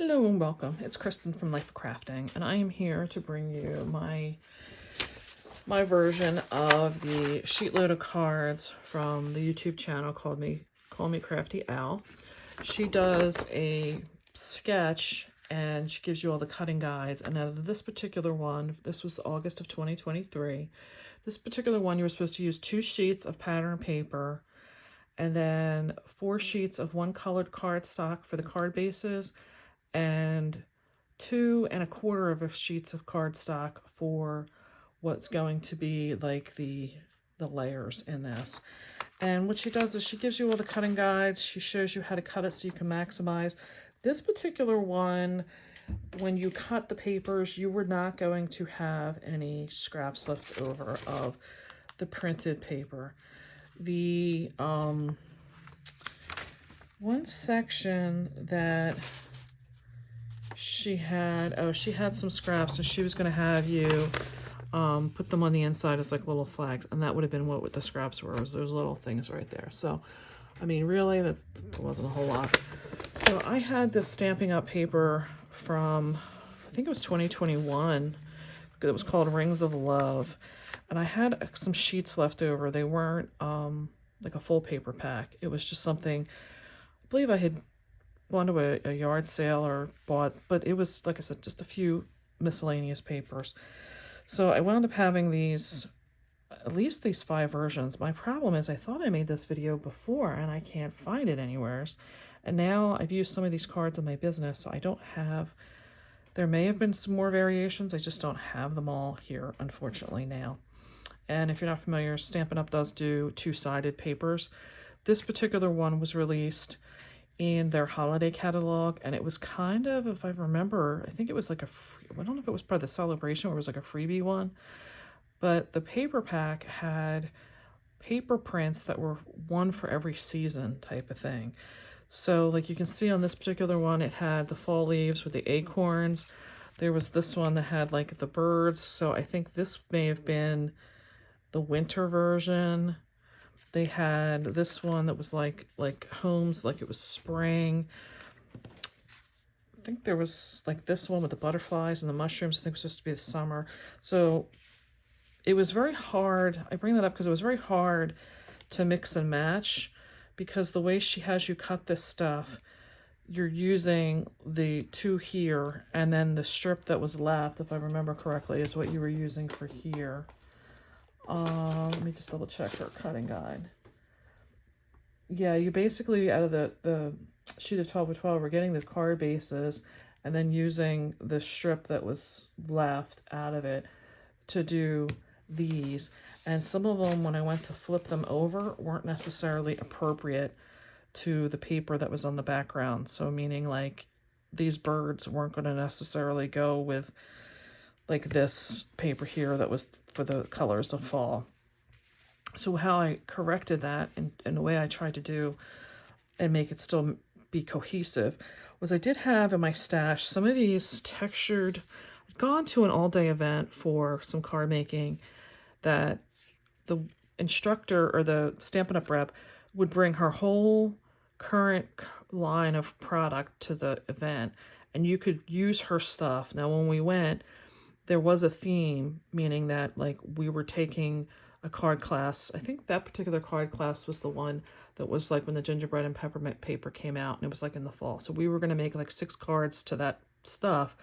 Hello and welcome. It's Kristen from Life of Crafting, and I am here to bring you my version of the sheetload of cards from the YouTube channel called Me Crafty Al. She does a sketch and she gives you all the cutting guides. And out of this particular one, this was August of 2023. This particular one, you were supposed to use 2 sheets of pattern paper and then 4 sheets of one colored cardstock for the card bases and 2 1/4 sheets of cardstock for what's going to be like the layers in this. And what she does is she gives you all the cutting guides. She shows you how to cut it so you can maximize. This particular one, when you cut the papers, you were not going to have any scraps left over of the printed paper. The one section that she had some scraps, and she was going to have you put them on the inside as like little flags, and that would have been what the scraps were, was those little things right there. So I mean, really, that wasn't a whole lot. So I had this Stampin' Up paper from, I think it was 2021. It was called Rings of Love, and I had some sheets left over. They weren't like a full paper pack. It was just something, I believe I had gone to a yard sale or bought, but it was, like I said, just a few miscellaneous papers. So I wound up having these, at least these 5 versions. My problem is I thought I made this video before and I can't find it anywhere. And now I've used some of these cards in my business, so I don't have, there may have been some more variations, I just don't have them all here, unfortunately, now. And if you're not familiar, Stampin' Up does do 2-sided papers. This particular one was released in their holiday catalog, and it was kind of, if I remember, I think it was like I don't know if it was part of the celebration or it was like a freebie one, but the paper pack had paper prints that were one for every season type of thing. So like you can see on this particular one, it had the fall leaves with the acorns. There was this one that had like the birds, so I think this may have been the winter version. They had this one that was like homes, like it was spring. I think there was like this one with the butterflies and the mushrooms. I think it was supposed to be the summer. So it was very hard. I bring that up because it was very hard to mix and match, because the way she has you cut this stuff, you're using the 2 here, and then the strip that was left, if I remember correctly, is what you were using for here. Let me just double check her cutting guide. Yeah, you basically, out of the sheet of 12 by 12, we're getting the card bases and then using the strip that was left out of it to do these. And some of them, when I went to flip them over, weren't necessarily appropriate to the paper that was on the background. So meaning like these birds weren't going to necessarily go with like this paper here that was for the colors of fall. So how I corrected that, and the way I tried to do and make it still be cohesive, was I did have in my stash some of these textured, I'd gone to an all-day event for some card making that the instructor or the Stampin' Up rep would bring her whole current line of product to the event, and you could use her stuff. Now when we went, there was a theme, meaning that like we were taking a card class. I think that particular card class was the one that was like when the gingerbread and peppermint paper came out, and it was like in the fall. So we were going to make like 6 cards to that stuff.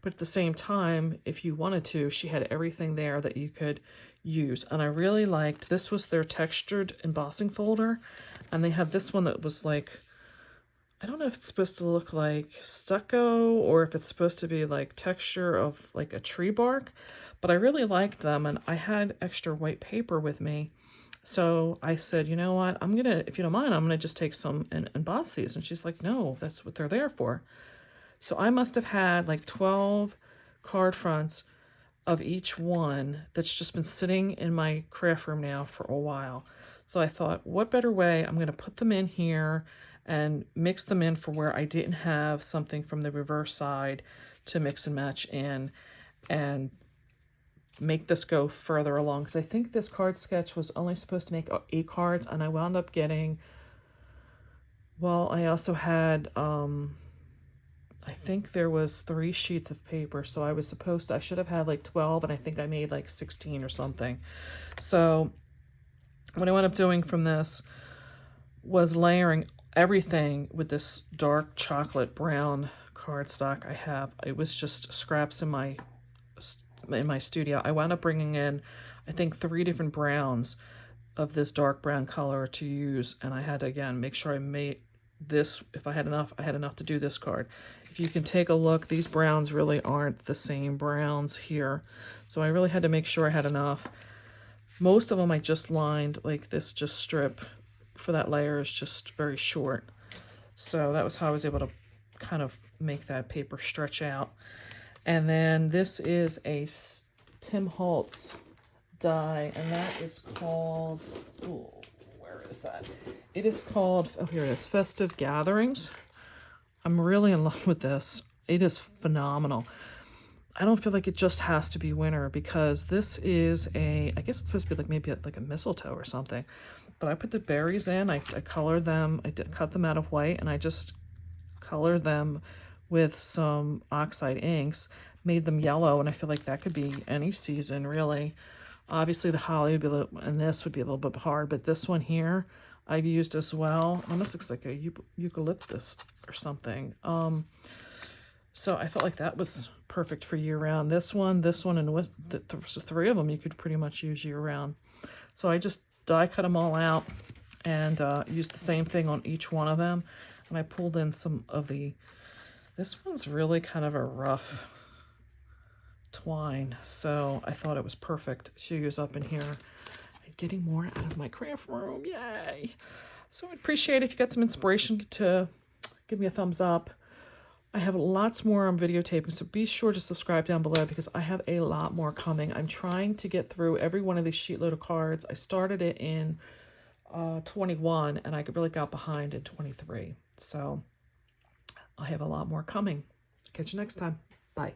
But at the same time, if you wanted to, she had everything there that you could use. And I really liked, this was their textured embossing folder. And they had this one that was like, I don't know if it's supposed to look like stucco or if it's supposed to be like texture of like a tree bark. But I really liked them, and I had extra white paper with me. So I said, you know what, I'm going to, if you don't mind, I'm going to just take some and emboss these. And she's like, no, that's what they're there for. So I must have had like 12 card fronts of each one that's just been sitting in my craft room now for a while. So I thought, what better way? I'm going to put them in here and mix them in for where I didn't have something from the reverse side to mix and match in, and make this go further along. Because I think this card sketch was only supposed to make 8 cards, and I wound up getting, well, I also had I think there was 3 sheets of paper, so I was supposed to, I should have had like 12, and I think I made like 16 or something. So what I wound up doing from this was layering everything with this dark chocolate brown cardstock I have. It was just scraps in my studio. I wound up bringing in, I think, 3 different browns of this dark brown color to use, and I had to, again, make sure I made this, if I had enough to do this card. If you can take a look, these browns really aren't the same browns here, so I really had to make sure I had enough. Most of them I just lined, like this just strip for that layer is just very short, so that was how I was able to kind of make that paper stretch out. And then this is a Tim Holtz die, and that is called, ooh, where is that? It is called, oh, here it is, Festive Gatherings. I'm really in love with this. It is phenomenal. I don't feel like it just has to be winter, because this is a, I guess it's supposed to be like maybe like a mistletoe or something, but I put the berries in, I colored them, cut them out of white, and I just colored them with some oxide inks, made them yellow, and I feel like that could be any season, really. Obviously the holly would be a little, and this would be a little bit hard, but this one here I've used as well. Oh, this looks like a eucalyptus or something. So I felt like that was perfect for year-round. This one, and the 3 of them you could pretty much use year-round. So I just die cut them all out and used the same thing on each one of them. And I pulled in some of the, this one's really kind of a rough twine, so I thought it was perfect to use up in here. And getting more out of my craft room, yay! So I'd appreciate it if you got some inspiration to give me a thumbs up. I have lots more I'm videotaping, so be sure to subscribe down below, because I have a lot more coming. I'm trying to get through every one of these sheetload of cards. I started it in 21, and I really got behind in 23. So I have a lot more coming. Catch you next time. Bye.